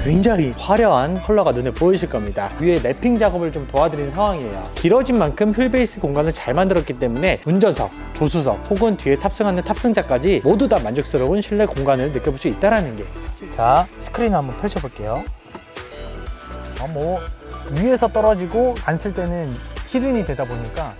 굉장히 화려한 컬러가 눈에 보이실 겁니다. 위에 랩핑 작업을 좀 도와드린 상황이에요. 길어진 만큼 휠베이스 공간을 잘 만들었기 때문에 운전석, 조수석 혹은 뒤에 탑승하는 탑승자까지 모두 다 만족스러운 실내 공간을 느껴볼 수 있다는 게. 자, 스크린 한번 펼쳐볼게요. 위에서 떨어지고 안 쓸 때는 히든이 되다 보니까.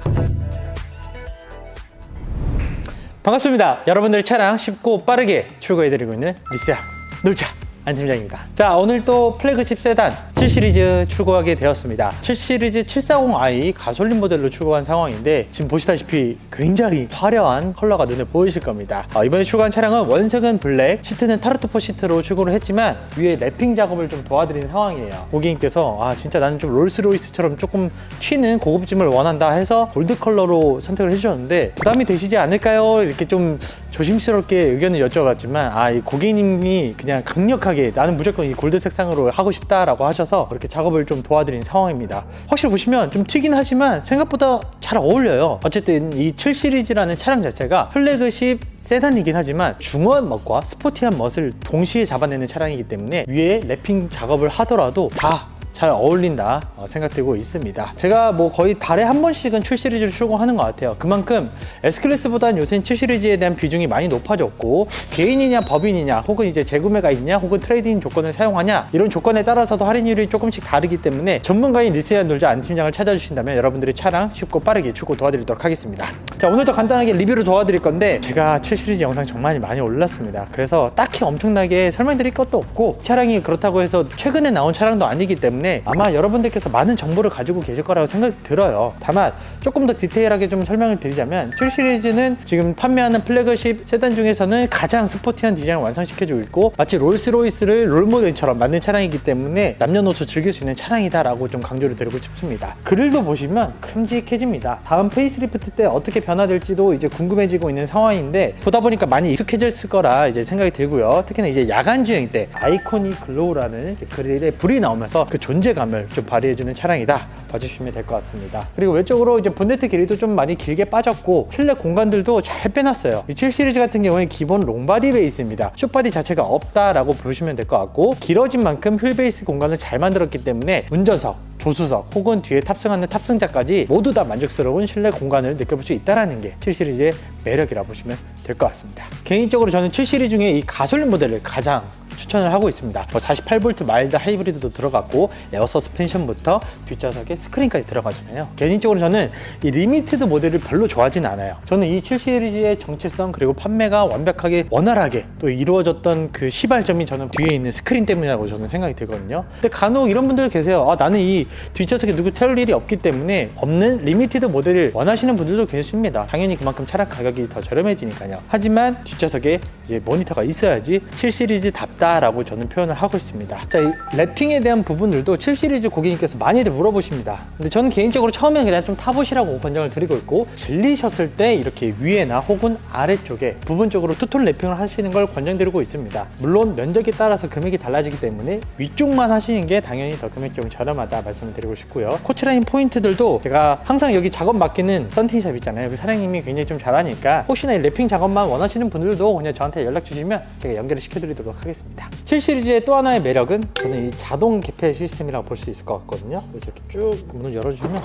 반갑습니다. 여러분들 차량 쉽고 빠르게 출고해드리고 있는 리스야 놀차 안 팀장입니다. 자, 오늘 또 플래그십 세단 7시리즈 출고하게 되었습니다. 7시리즈 740i 가솔린 모델로 출고한 상황인데 지금 보시다시피 굉장히 화려한 컬러가 눈에 보이실 겁니다. 이번에 출고한 차량은 원색은 블랙, 시트는 타르투포 시트로 출고를 했지만 위에 랩핑 작업을 좀 도와드린 상황이에요. 고객님께서 진짜 나는 좀 롤스로이스처럼 조금 튀는 고급짐을 원한다 해서 골드 컬러로 선택을 해주셨는데 부담이 되시지 않을까요? 이렇게 좀 조심스럽게 의견을 여쭤봤지만 이 고객님이 그냥 강력하게 나는 무조건 이 골드 색상으로 하고 싶다라고 하셔서 그렇게 작업을 좀 도와드린 상황입니다. 확실히 보시면 좀 튀긴 하지만 생각보다 잘 어울려요. 어쨌든 이 7시리즈라는 차량 자체가 플래그십 세단이긴 하지만 중후한 멋과 스포티한 멋을 동시에 잡아내는 차량이기 때문에 위에 랩핑 작업을 하더라도 다 잘 어울린다 생각되고 있습니다. 제가 거의 달에 한 번씩은 7시리즈를 출고하는 것 같아요. 그만큼 S클래스보다는 요새는 7시리즈에 대한 비중이 많이 높아졌고 개인이냐 법인이냐 혹은 이제 재구매가 있냐 혹은 트레이딩 조건을 사용하냐 이런 조건에 따라서도 할인율이 조금씩 다르기 때문에 전문가인 리스야 놀자 안 팀장을 찾아주신다면 여러분들의 차량 쉽고 빠르게 출고 도와드리도록 하겠습니다. 자, 오늘도 간단하게 리뷰를 도와드릴 건데 제가 7시리즈 영상 정말 많이 올랐습니다. 그래서 딱히 엄청나게 설명드릴 것도 없고 차량이 그렇다고 해서 최근에 나온 차량도 아니기 때문에 아마 여러분들께서 많은 정보를 가지고 계실 거라고 생각이 들어요. 다만 조금 더 디테일하게 좀 설명을 드리자면 7시리즈는 지금 판매하는 플래그십 세단 중에서는 가장 스포티한 디자인을 완성시켜주고 있고 마치 롤스로이스를 롤모델처럼 만든 차량이기 때문에 남녀노소 즐길 수 있는 차량이다 라고 좀 강조를 드리고 싶습니다. 그릴도 보시면 큼직해집니다. 다음 페이스리프트 때 어떻게 변화될지도 이제 궁금해지고 있는 상황인데 보다 보니까 많이 익숙해졌을 거라 이제 생각이 들고요. 특히나 이제 야간 주행 때 아이코닉 글로우라는 그릴에 불이 나오면서 그 존재감을 좀 발휘해주는 차량이다 봐주시면 될 것 같습니다. 그리고 외적으로 이제 본네트 길이도 좀 많이 길게 빠졌고 실내 공간들도 잘 빼놨어요. 이 7시리즈 같은 경우에 기본 롱바디 베이스입니다. 숏바디 자체가 없다라고 보시면 될 것 같고 길어진 만큼 휠베이스 공간을 잘 만들었기 때문에 운전석, 조수석 혹은 뒤에 탑승하는 탑승자까지 모두 다 만족스러운 실내 공간을 느껴볼 수 있다는 게 7시리즈의 매력이라 보시면 될 것 같습니다. 개인적으로 저는 7시리즈 중에 이 가솔린 모델을 가장 추천을 하고 있습니다. 48V 마일드 하이브리드도 들어갔고 에어 서스펜션부터 뒷좌석에 스크린까지 들어가잖아요. 개인적으로 저는 이 리미티드 모델을 별로 좋아하진 않아요. 저는 이 7시리즈의 정체성 그리고 판매가 완벽하게 원활하게 또 이루어졌던 그 시발점이 저는 뒤에 있는 스크린 때문이라고 저는 생각이 들거든요. 근데 간혹 이런 분들 계세요. 나는 이 뒷좌석에 누구 태울 일이 없기 때문에 없는 리미티드 모델을 원하시는 분들도 계십니다. 당연히 그만큼 차량 가격이 더 저렴해지니까요. 하지만 뒷좌석에 이제 모니터가 있어야지 7시리즈답다 라고 저는 표현을 하고 있습니다. 자, 이 랩핑에 대한 부분들도 7시리즈 고객님께서 많이들 물어보십니다. 근데 저는 개인적으로 처음에는 그냥 좀 타보시라고 권장을 드리고 있고 질리셨을 때 이렇게 위에나 혹은 아래쪽에 부분적으로 투톤 랩핑을 하시는 걸 권장드리고 있습니다. 물론 면적에 따라서 금액이 달라지기 때문에 위쪽만 하시는 게 당연히 더 금액적으로 저렴하다 말씀을 드리고 싶고요. 코치라인 포인트들도 제가 항상 여기 작업 맡기는 썬팅샵 있잖아요. 그 사장님이 굉장히 좀 잘하니까 혹시나 이 랩핑 작업만 원하시는 분들도 그냥 저한테 연락 주시면 제가 연결을 시켜드리도록 하겠습니다. 7시리즈의 또 하나의 매력은 저는 이 자동 개폐 시스템이라고 볼 수 있을 것 같거든요. 그래서 이렇게 쭉 문을 열어주면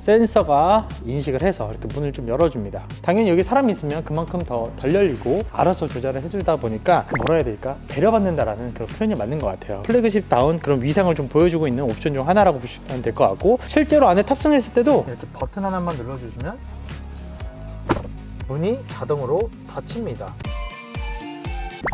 센서가 인식을 해서 이렇게 문을 좀 열어줍니다. 당연히 여기 사람이 있으면 그만큼 더 덜 열리고 알아서 조절을 해주다 보니까 뭐라 해야 될까? 배려받는다라는 그런 표현이 맞는 것 같아요. 플래그십다운 그런 위상을 좀 보여주고 있는 옵션 중 하나라고 보시면 될 것 같고 실제로 안에 탑승했을 때도 이렇게 버튼 하나만 눌러주시면 문이 자동으로 닫힙니다.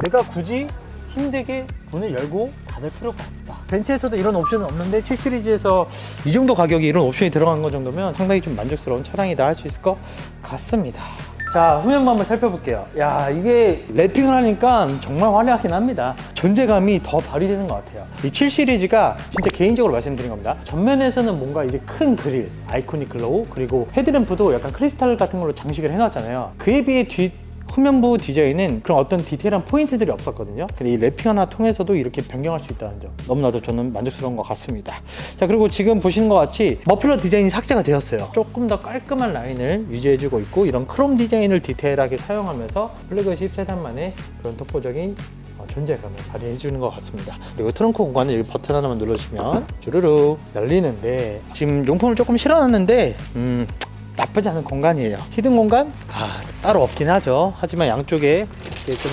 내가 굳이 힘들게 문을 열고 닫을 필요가 없다. 벤츠에서도 이런 옵션은 없는데 7시리즈에서 이 정도 가격에 이런 옵션이 들어간 것 정도면 상당히 좀 만족스러운 차량이다 할 수 있을 것 같습니다. 자, 후면부 한번 살펴볼게요. 야, 이게 랩핑을 하니까 정말 화려하긴 합니다. 존재감이 더 발휘되는 것 같아요. 이 7시리즈가 진짜 개인적으로 말씀드린 겁니다. 전면에서는 뭔가 이게 큰 그릴, 아이코닉 글로우, 그리고 헤드램프도 약간 크리스탈 같은 걸로 장식을 해놨잖아요. 그에 비해 후면부 디자인은 그런 어떤 디테일한 포인트들이 없었거든요. 근데 이 랩핑 하나 통해서도 이렇게 변경할 수 있다는 점 너무나도 저는 만족스러운 것 같습니다. 자, 그리고 지금 보시는 것 같이 머플러 디자인이 삭제가 되었어요. 조금 더 깔끔한 라인을 유지해주고 있고 이런 크롬 디자인을 디테일하게 사용하면서 플래그십 세단만의 그런 독보적인 존재감을 발휘해 주는 것 같습니다. 그리고 트렁크 공간은 여기 버튼 하나만 눌러주시면 주르륵 열리는데, 지금 용품을 조금 실어놨는데 나쁘지 않은 공간이에요. 히든 공간? 따로 없긴 하죠. 하지만 양쪽에 이렇게 좀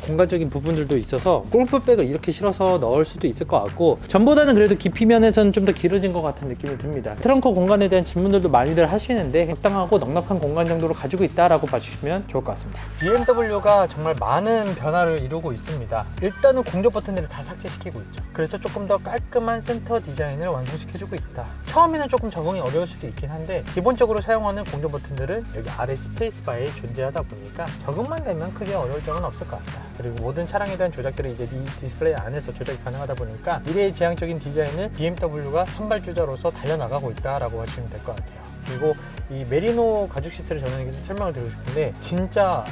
공간적인 부분들도 있어서 골프백을 이렇게 실어서 넣을 수도 있을 것 같고, 전보다는 그래도 깊이 면에서는 좀 더 길어진 것 같은 느낌이 듭니다. 트렁크 공간에 대한 질문들도 많이들 하시는데 적당하고 넉넉한 공간 정도로 가지고 있다라고 봐주시면 좋을 것 같습니다. BMW가 정말 많은 변화를 이루고 있습니다. 일단은 공조 버튼들을 다 삭제시키고 있죠. 그래서 조금 더 깔끔한 센터 디자인을 완성시켜주고 있다. 처음에는 조금 적응이 어려울 수도 있긴 한데, 기본적으로 사용하는 공조 버튼들은 여기 아래 스페이스바에 존재하다 보니까 적응만 되면 크게 어려울 점은 없을 것 같다. 그리고 모든 차량에 대한 조작들이 이제 이 디스플레이 안에서 조작이 가능하다 보니까 미래지향적인 디자인을 BMW가 선발주자로서 달려나가고 있다라고 하시면 될 것 같아요. 그리고 이 메리노 가죽 시트를 저는 설명을 드리고 싶은데, 진짜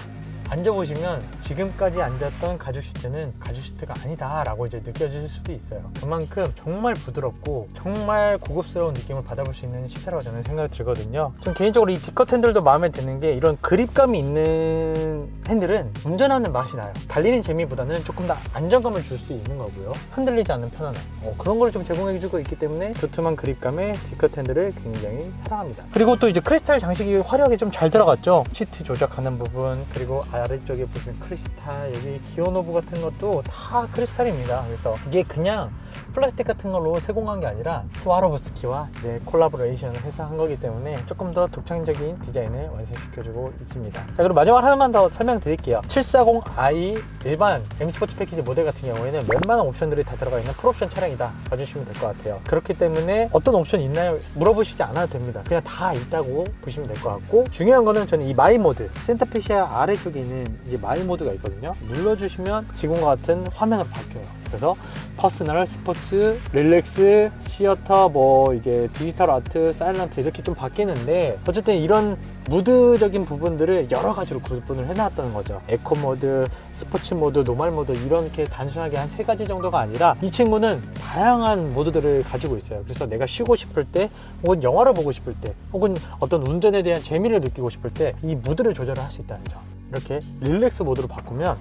앉아보시면 지금까지 앉았던 가죽 시트는 가죽 시트가 아니다 라고 이제 느껴질 수도 있어요. 그만큼 정말 부드럽고 정말 고급스러운 느낌을 받아볼 수 있는 시트라고 저는 생각이 들거든요. 전 개인적으로 이 D컷 핸들도 마음에 드는 게, 이런 그립감이 있는 핸들은 운전하는 맛이 나요. 달리는 재미보다는 조금 더 안정감을 줄 수도 있는 거고요. 흔들리지 않는 편안함, 그런 걸 좀 제공해주고 있기 때문에 두툼한 그립감의 D컷 핸들을 굉장히 사랑합니다. 그리고 또 이제 크리스탈 장식이 화려하게 좀 잘 들어갔죠. 시트 조작하는 부분, 그리고 아래쪽에 보시면 크리스탈, 여기 기어노브 같은 것도 다 크리스탈입니다. 그래서 이게 그냥 플라스틱 같은 걸로 세공한 게 아니라 스와로브스키와 이제 콜라보레이션을 해서 한 거기 때문에 조금 더 독창적인 디자인을 완성시켜주고 있습니다. 자, 그리고 마지막 하나만 더 설명드릴게요. 740i 일반 M 스포츠 패키지 모델 같은 경우에는 웬만한 옵션들이 다 들어가 있는 풀옵션 차량이다 봐주시면 될 것 같아요. 그렇기 때문에 어떤 옵션 있나요? 물어보시지 않아도 됩니다. 그냥 다 있다고 보시면 될 것 같고, 중요한 거는 저는 이 마이 모드, 센터페시아 아래쪽에 있는 이제 마이 모드가 있거든요. 눌러주시면 지금과 같은 화면으로 바뀌어요. 그래서 퍼스널, 스포츠, 릴렉스, 시어터, 뭐 이제 디지털 아트, 사일런트 이렇게 좀 바뀌는데, 어쨌든 이런 무드적인 부분들을 여러 가지로 구분을 해놨다는 거죠. 에코 모드, 스포츠 모드, 노멀 모드, 이렇게 단순하게 한 3가지 정도가 아니라 이 친구는 다양한 모드들을 가지고 있어요. 그래서 내가 쉬고 싶을 때, 혹은 영화를 보고 싶을 때, 혹은 어떤 운전에 대한 재미를 느끼고 싶을 때 이 무드를 조절을 할 수 있다는 점. 이렇게 릴렉스 모드로 바꾸면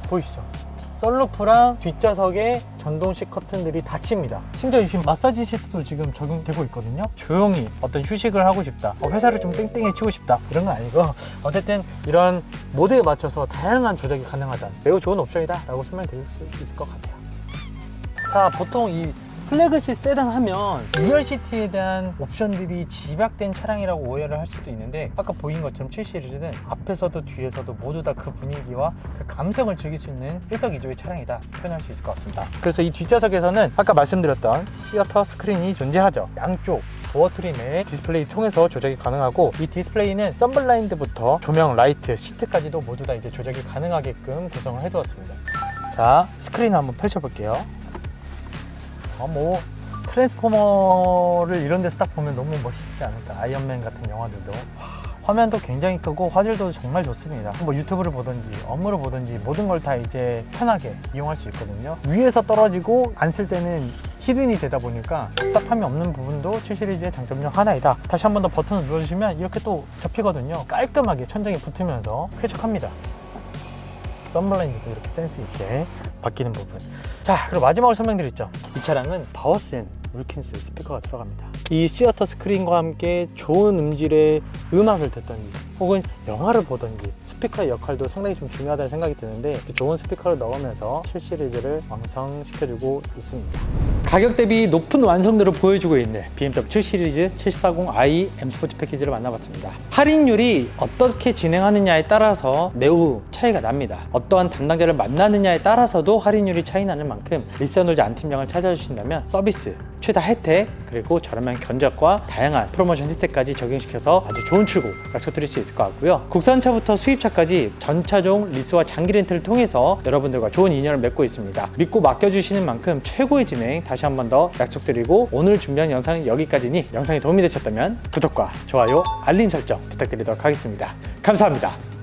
보이시죠? 썬루프랑 뒷좌석에 전동식 커튼들이 닫힙니다. 심지어 지금 마사지 시트도 지금 적용되고 있거든요. 조용히 어떤 휴식을 하고 싶다, 회사를 좀 땡땡해치고 싶다, 이런 건 아니고, 어쨌든 이런 모드에 맞춰서 다양한 조작이 가능하다, 매우 좋은 옵션이다 라고 설명드릴 수 있을 것 같아요. 자, 보통 이 플래그십 세단 하면 2열 시트에 대한 옵션들이 집약된 차량이라고 오해를 할 수도 있는데, 아까 보인 것처럼 7 시리즈는 앞에서도 뒤에서도 모두 다 그 분위기와 그 감성을 즐길 수 있는 일석이조의 차량이다 표현할 수 있을 것 같습니다. 그래서 이 뒷좌석에서는 아까 말씀드렸던 시어터 스크린이 존재하죠. 양쪽 도어 트림의 디스플레이 통해서 조작이 가능하고, 이 디스플레이는 썬블라인드부터 조명, 라이트, 시트까지도 모두 다 이제 조작이 가능하게끔 구성을 해두었습니다. 자, 스크린 한번 펼쳐볼게요. 뭐 트랜스포머를 이런 데서 딱 보면 너무 멋있지 않을까. 아이언맨 같은 영화들도 화면도 굉장히 크고 화질도 정말 좋습니다. 뭐 유튜브를 보든지 업무를 보든지 모든 걸 다 이제 편하게 이용할 수 있거든요. 위에서 떨어지고 안 쓸 때는 히든이 되다 보니까 답답함이 없는 부분도 7 시리즈의 장점 중 하나이다. 다시 한 번 더 버튼을 눌러주시면 이렇게 또 접히거든요. 깔끔하게 천장에 붙으면서 쾌적합니다. 썬블라인드도 이렇게 센스 있게 바뀌는 부분. 자, 그리고 마지막으로 설명드렸죠. 이 차량은 파워센 윌킨스 스피커가 들어갑니다. 이 시어터 스크린과 함께 좋은 음질의 음악을 듣던지, 혹은 영화를 보던지 스피커의 역할도 상당히 좀 중요하다는 생각이 드는데, 좋은 스피커를 넣으면서 7 시리즈를 완성시켜주고 있습니다. 가격 대비 높은 완성도를 보여주고 있는 BMW 7 시리즈 740i M 스포츠 패키지를 만나봤습니다. 할인율이 어떻게 진행하느냐에 따라서 매우 차이가 납니다. 어떠한 담당자를 만나느냐에 따라서도 할인율이 차이 나는 만큼, 리사놀자 안 팀장을 찾아주신다면 서비스, 최다 혜택, 그리고 저렴한 견적과 다양한 프로모션 혜택까지 적용시켜서 아주 좋은 출고 약속드릴 수 있을 것 같고요. 국산차부터 수입차까지 전차종 리스와 장기 렌트를 통해서 여러분들과 좋은 인연을 맺고 있습니다. 믿고 맡겨주시는 만큼 최고의 진행 다시 한 번 더 약속드리고, 오늘 준비한 영상은 여기까지니 영상이 도움이 되셨다면 구독과 좋아요, 알림 설정 부탁드리도록 하겠습니다. 감사합니다.